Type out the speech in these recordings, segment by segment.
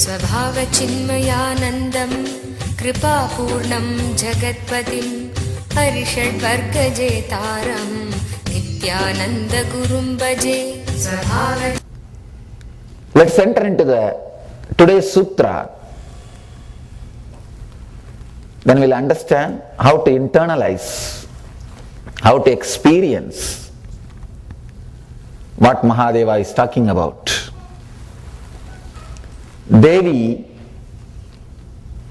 स्वभावचिन्मयानन्दं कृपापूर्णं जगत्पतिं हरिषड्वर्गजेतारं नित्यानन्दगुरुं भजे स्वभाव. Let's enter into today's sutra. Then we'll understand how to internalize, how to experience what Mahadeva is talking about. Devi,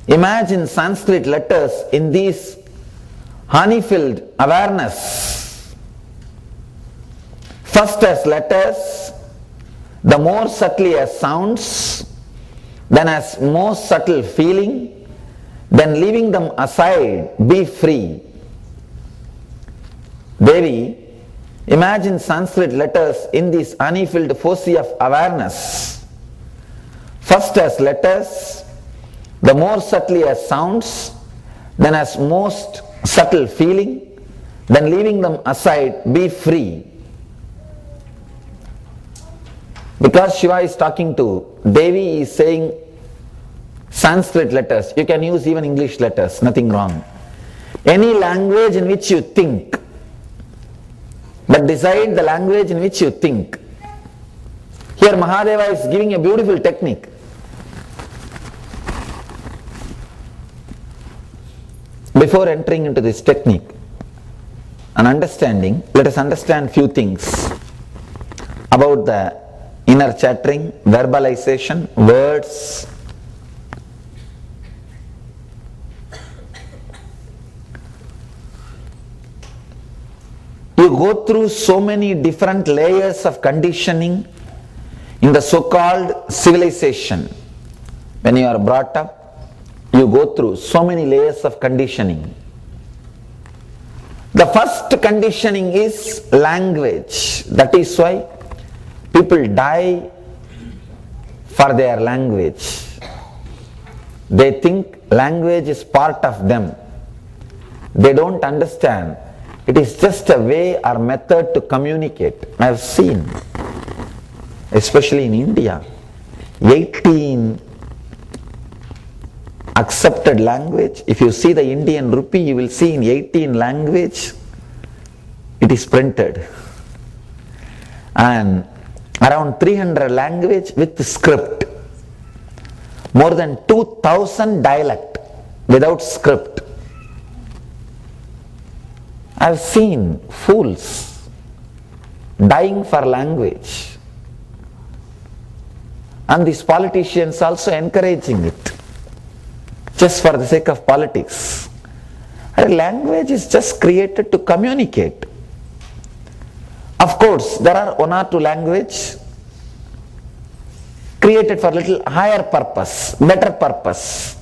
imagine Sanskrit letters in these honey-filled awareness. First as letters, the more subtly as sounds, then as most subtle feeling, then leaving them aside, be free. Devi, imagine Sanskrit letters in these honey-filled foci of awareness. First as letters, the more subtly as sounds, then as most subtle feeling, then leaving them aside, be free. Because Shiva is talking to Devi, is saying Sanskrit letters. You can use even English letters, nothing wrong. Any language in which you think, but decide the language in which you think. Here Mahadeva is giving a beautiful technique. Before entering into this technique and understanding, let us understand few things about the inner chattering, verbalization, words. You go through so many different layers of conditioning in the so-called civilization. When you are brought up, you go through so many layers of conditioning. The first conditioning is language. That is why people die for their language. They think language is part of them. They don't understand. It is just a way or method to communicate. I have seen, especially in India, 18 accepted language. If you see the Indian rupee, you will see in 18 language it is printed. And around 300 language with script. More than 2000 dialect without script. I have seen fools dying for language. And these politicians also encouraging it. Just for the sake of politics. A language is just created to communicate. Of course, there are one or two languages created for little higher purpose, better purpose.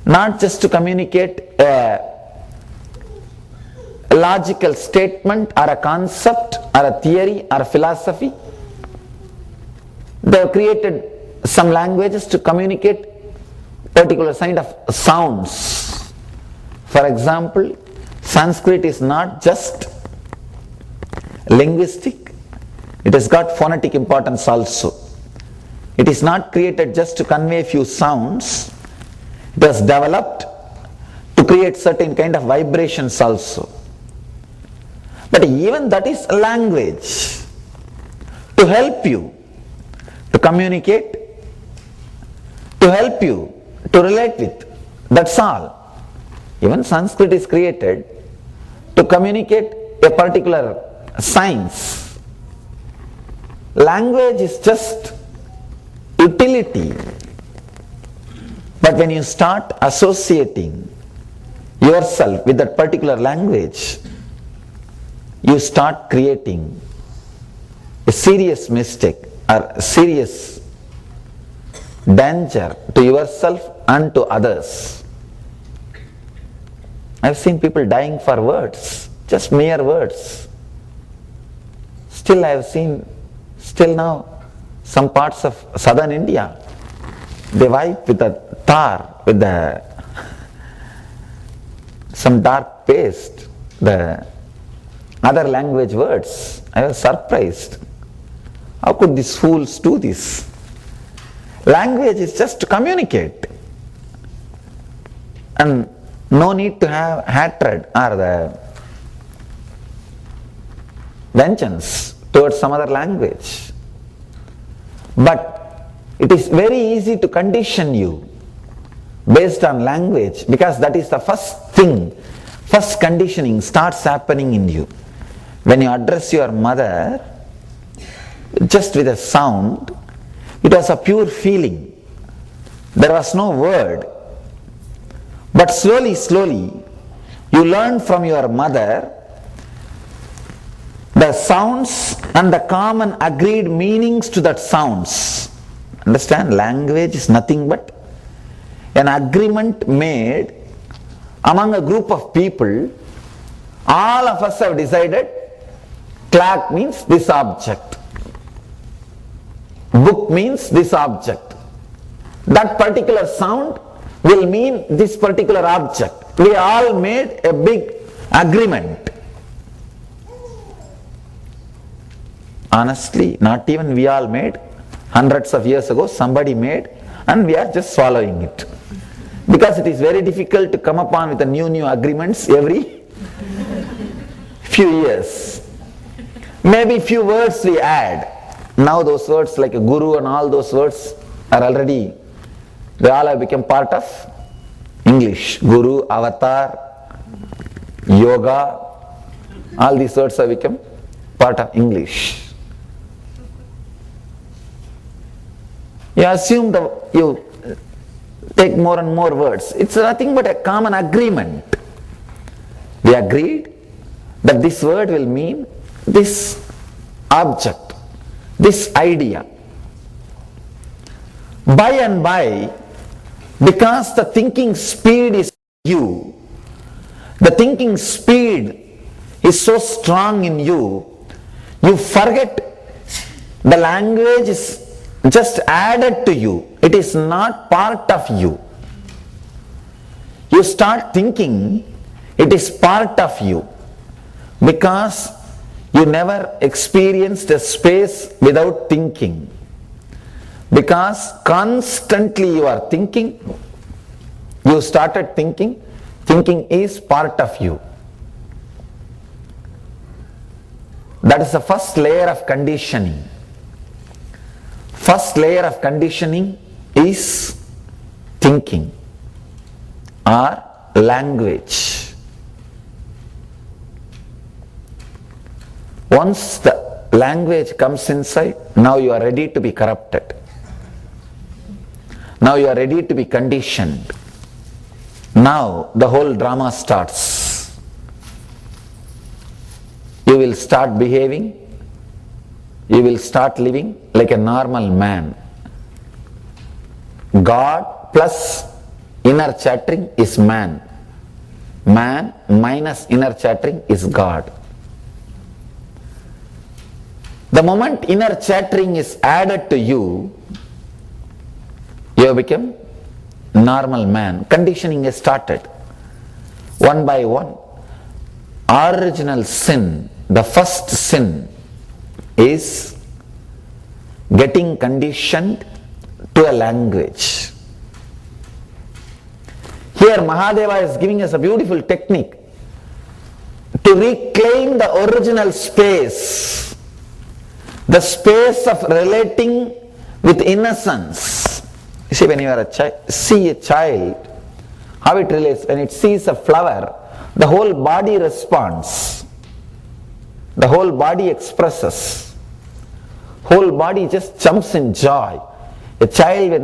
Not just to communicate a logical statement or a concept or a theory or a philosophy. They have created some languages to communicate particular kind of sounds. For example, Sanskrit is not just linguistic, it has got phonetic importance also. It is not created just to convey few sounds, it was developed to create certain kind of vibrations also. But even that is language to help you to communicate, to help you to relate with. That's all. Even Sanskrit is created to communicate a particular science. Language is just utility. But when you start associating yourself with that particular language, you start creating a serious mistake or a serious danger to yourself and to others. I've seen people dying for words, just mere words. Still I have seen, still now, some parts of southern India, they wipe with the tar, with some dark paste, the other language words. I was surprised. How could these fools do this? Language is just to communicate. And no need to have hatred or the vengeance towards some other language. But it is very easy to condition you based on language, because that is the first thing, first conditioning starts happening in you. When you address your mother, just with a sound, it was a pure feeling. There was no word. But slowly, you learn from your mother the sounds and the common agreed meanings to that sounds. Understand? Language is nothing but an agreement made among a group of people. All of us have decided clock means this object, book means this object, that particular sound will mean this particular object. We all made a big agreement. Honestly, not even we all made. Hundreds of years ago somebody made, and we are just following it. Because it is very difficult to come upon with the new agreements every few years. Maybe few words we add. Now those words like a guru and all those words are already, they all have become part of English. Guru, avatar, yoga, all these words have become part of English. You assume you take more and more words. It's nothing but a common agreement. We agreed that this word will mean this object, this idea. By and by, because the thinking speed is you, the thinking speed is so strong in you, you forget the language is just added to you. It is not part of you. You start thinking it is part of you, because you never experienced a space without thinking. Because constantly you are thinking, you started thinking, thinking is part of you. That is the first layer of conditioning. First layer of conditioning is thinking or language. Once the language comes inside, now you are ready to be corrupted. Now you are ready to be conditioned. Now the whole drama starts. You will start behaving, you will start living like a normal man. God plus inner chattering is man. Man minus inner chattering is God. The moment inner chattering is added to you, you have become normal man. Conditioning has started. One by one. Original sin, the first sin, is getting conditioned to a language. Here Mahadeva is giving us a beautiful technique to reclaim the original space, the space of relating with innocence. You see, when you are see a child, how it relates. When it sees a flower, the whole body responds. The whole body expresses. Whole body just jumps in joy. A child will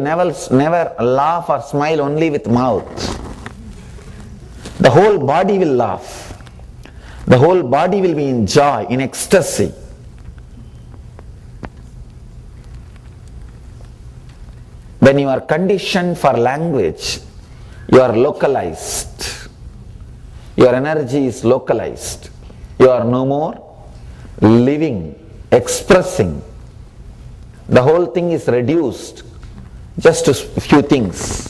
never laugh or smile only with mouth. The whole body will laugh. The whole body will be in joy, in ecstasy. When you are conditioned for language, you are localized. Your energy is localized. You are no more living, expressing. The whole thing is reduced just to few things.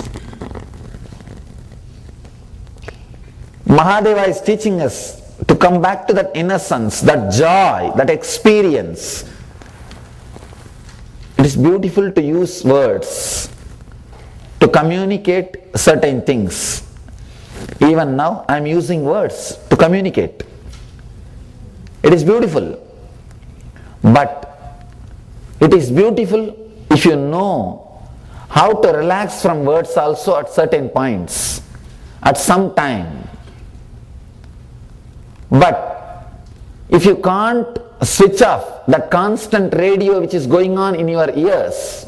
Mahadeva is teaching us to come back to that innocence, that joy, that experience. It is beautiful to use words. communicate certain things. Even now I am using words to communicate. It is beautiful. But it is beautiful if you know how to relax from words also at certain points, at some time. But if you can't switch off that constant radio which is going on in your ears,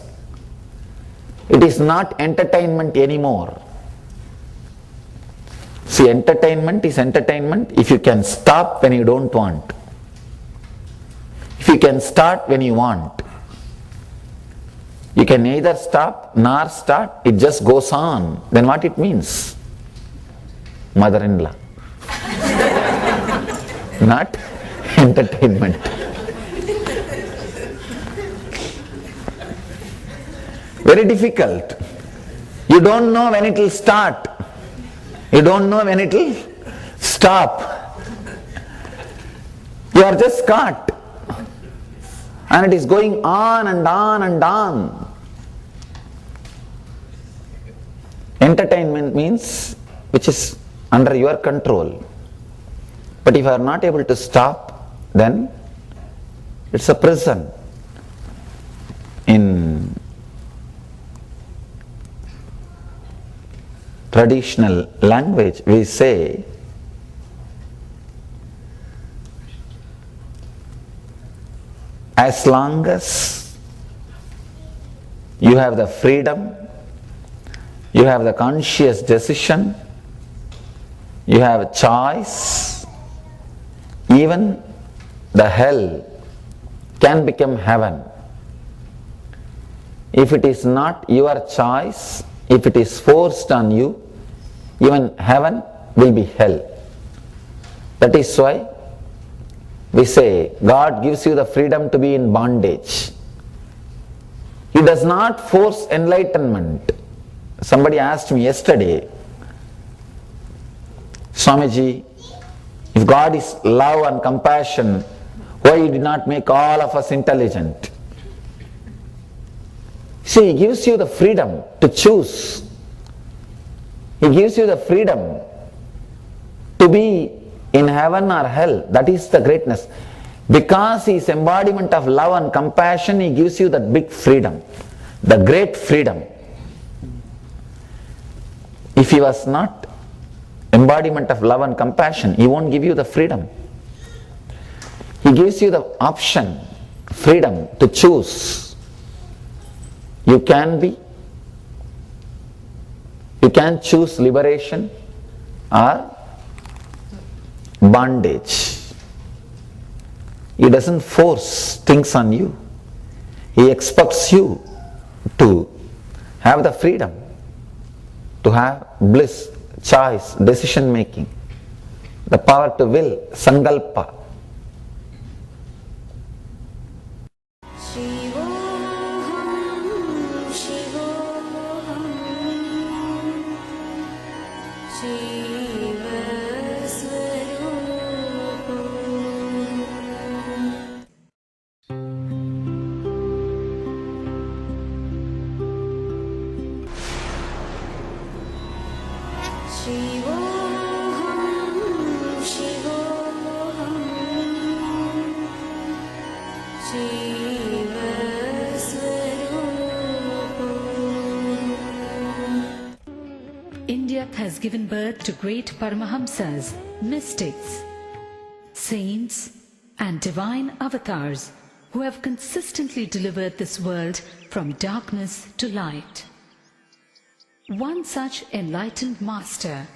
it is not entertainment anymore. See, entertainment is entertainment if you can stop when you don't want. If you can start when you want. You can neither stop nor start, it just goes on. Then what it means? Mother-in-law. Not entertainment. Very difficult. You don't know when it will start. You don't know when it will stop. You are just caught. And it is going on and on and on. Entertainment means which is under your control. But if you are not able to stop, then it's a prison. In traditional language, we say, as long as you have the freedom, you have the conscious decision, you have a choice, even the hell can become heaven. If it is not your choice, if it is forced on you, even heaven will be hell. That is why we say God gives you the freedom to be in bondage. He does not force enlightenment. Somebody asked me yesterday, Swmaiji, if God is love and compassion, why He did not make all of us intelligent? See, He gives you the freedom to choose. He gives you the freedom to be in heaven or hell. That is the greatness. Because He is embodiment of love and compassion, He gives you that big freedom, the great freedom. If He was not embodiment of love and compassion, He won't give you the freedom. He gives you the option, freedom to choose. You can choose liberation or bondage. He doesn't force things on you. He expects you to have the freedom, to have bliss, choice, decision making, the power to will, sankalpa. India has given birth to great Paramahamsas, mystics, saints and divine avatars who have consistently delivered this world from darkness to light. One such enlightened master,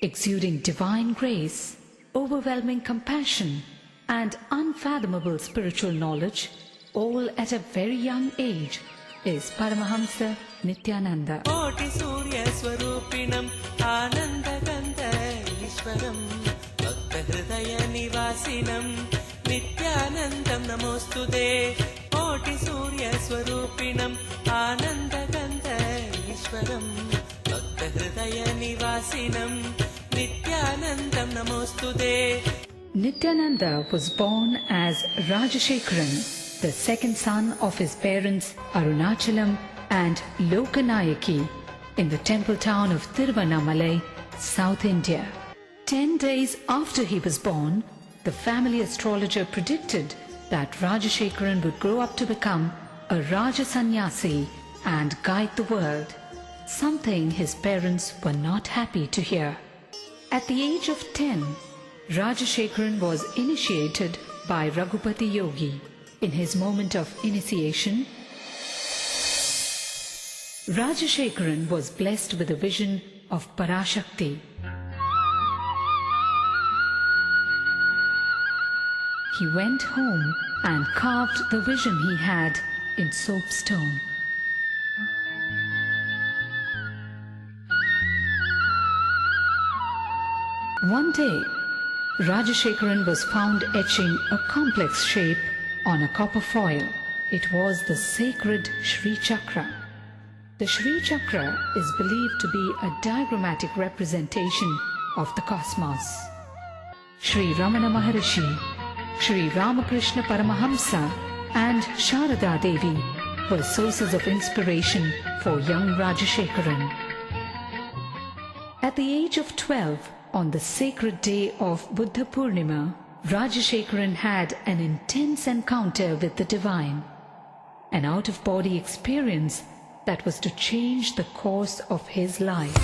exuding divine grace, overwhelming compassion and unfathomable spiritual knowledge, all at a very young age, is Paramahamsa Nithyananda. Koti Surya Swarupinam Ananda Ganda Ishwaram Bhakta Hridaya Nivasinam Nithyanandam Namostude. Koti Surya Swarupinam Ananda Ganda Ishwaram Bhakta Hridaya Nivasinam Nithyanandam Namostude. Nithyananda was born as Rajashekharan, the second son of his parents Arunachalam and Lokanayaki in the temple town of Tiruvannamalai, South India. 10 days after he was born, the family astrologer predicted that Rajashekaran would grow up to become a Raja Sannyasi and guide the world, something his parents were not happy to hear. At the age of 10, Rajashekaran was initiated by Raghupati Yogi. In his moment of initiation, Rajashekaran was blessed with a vision of Parashakti. He went home and carved the vision he had in soapstone. One day, Rajashekaran was found etching a complex shape on a copper foil. It was the sacred Shri Chakra. The Shri Chakra is believed to be a diagrammatic representation of the cosmos. Sri Ramana Maharishi, Sri Ramakrishna Paramahamsa and Sharada Devi were sources of inspiration for young Rajashekaran. At the age of 12, on the sacred day of Buddha Purnima, Rajashekaran had an intense encounter with the divine, an out-of-body experience that was to change the course of his life.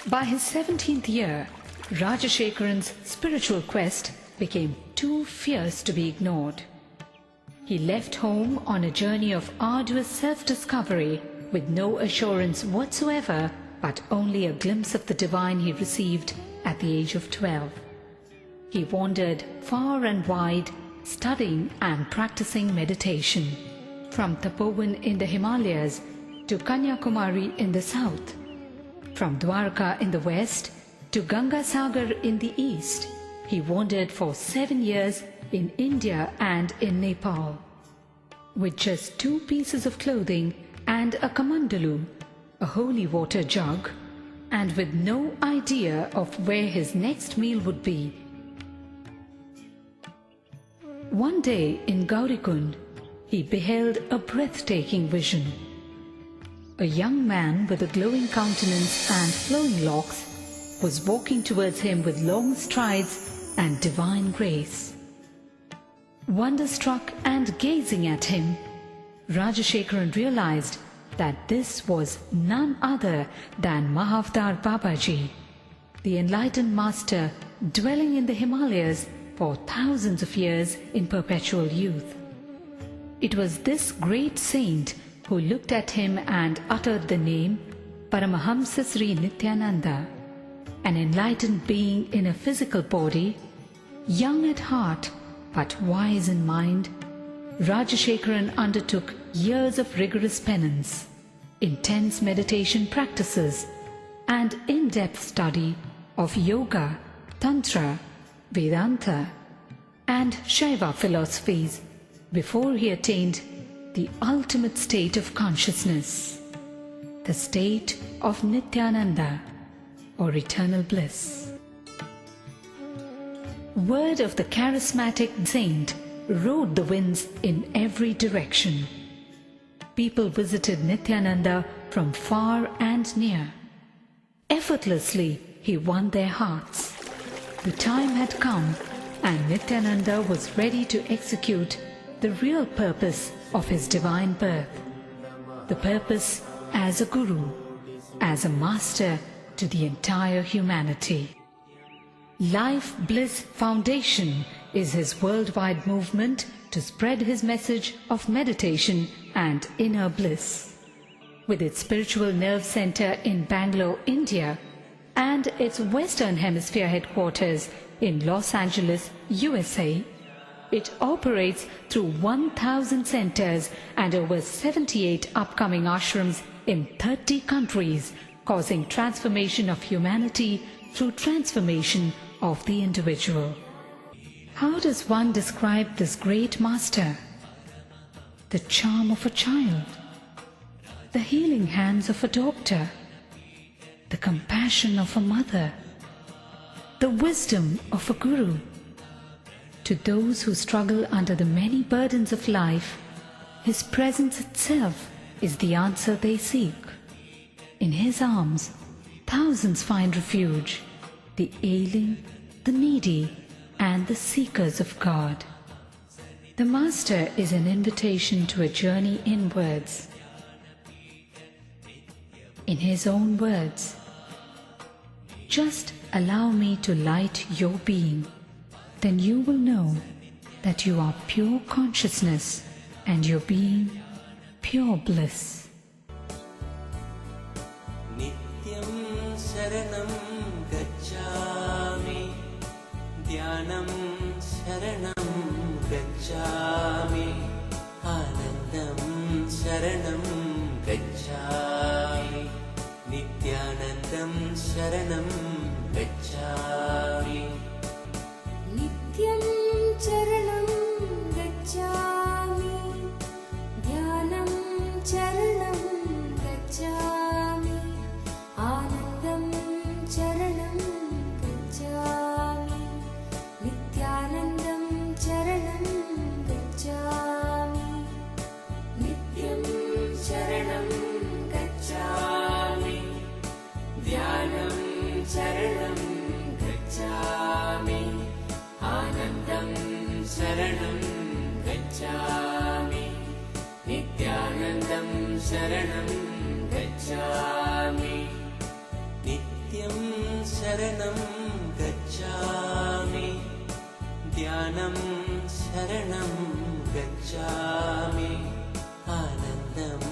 By his 17th year, Rajashekaran's spiritual quest became too fierce to be ignored. He left home on a journey of arduous self-discovery with no assurance whatsoever, but only a glimpse of the divine he received at the age of 12. He wandered far and wide, studying and practicing meditation, from Tapovan in the Himalayas to Kanyakumari in the south, from Dwarka in the west to Ganga Sagar in the east. He wandered for 7 years in India and in Nepal. With just 2 pieces of clothing and a kamandalu, a holy water jug, and with no idea of where his next meal would be. One day in Gaurikund, he beheld a breathtaking vision. A young man with a glowing countenance and flowing locks was walking towards him with long strides and divine grace. Wonderstruck and gazing at him, Rajashekaran realized that this was none other than Mahavtar Babaji, the enlightened master dwelling in the Himalayas for thousands of years in perpetual youth. It was this great saint who looked at him and uttered the name Paramahamsa Nithyananda, an enlightened being in a physical body, young at heart but wise in mind. Rajashekaran undertook years of rigorous penance, intense meditation practices, and in-depth study of yoga, tantra, Vedanta, and Shaiva philosophies before he attained the ultimate state of consciousness, the state of Nithyananda, or eternal bliss. Word of the charismatic saint rode the winds in every direction. People visited Nithyananda from far and near. Effortlessly, he won their hearts. The time had come, and Nithyananda was ready to execute the real purpose of his divine birth. The purpose as a guru, as a master to the entire humanity. Life Bliss Foundation is his worldwide movement to spread his message of meditation and inner bliss. With its spiritual nerve center in Bangalore, India, and its Western Hemisphere headquarters in Los Angeles, USA, it operates through 1,000 centers and over 78 upcoming ashrams in 30 countries, causing transformation of humanity through transformation of the individual. How does one describe this great master? the charm of a child, the healing hands of a doctor, the compassion of a mother, the wisdom of a guru. To those who struggle under the many burdens of life, His presence itself is the answer they seek. In His arms, thousands find refuge, the ailing, the needy, and the seekers of God. The Master is an invitation to a journey inwards. In His own words, "Just allow me to light your being, then you will know that you are pure consciousness and your being pure bliss." Nityam Sharanam Gacchami, Dhyanam Sharanam Gacchami, Anandam Sharanam Gacchami, Nityanandam Sharanam Gacchami. नित्यं चरणं गच्छामि ध्यानं चरणं गच्छामि आनन्दं चरणं गच्छामि नित्यानन्दं चरणं गच्छामि नित्यं चरणं गच्छामि ध्यानं चरणं गच्छामि आनन्दं शरणं गच्छामि नित्यानन्दं शरणं गच्छामि नित्यं शरणं गच्छामि ध्यानं शरणं गच्छामि आनन्दं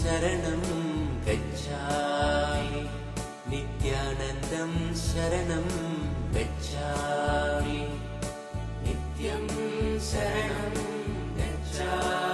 शरणं गच्छामि नित्यानन्दं शरणं गच्छामि नित्यं शरणं गच्छामि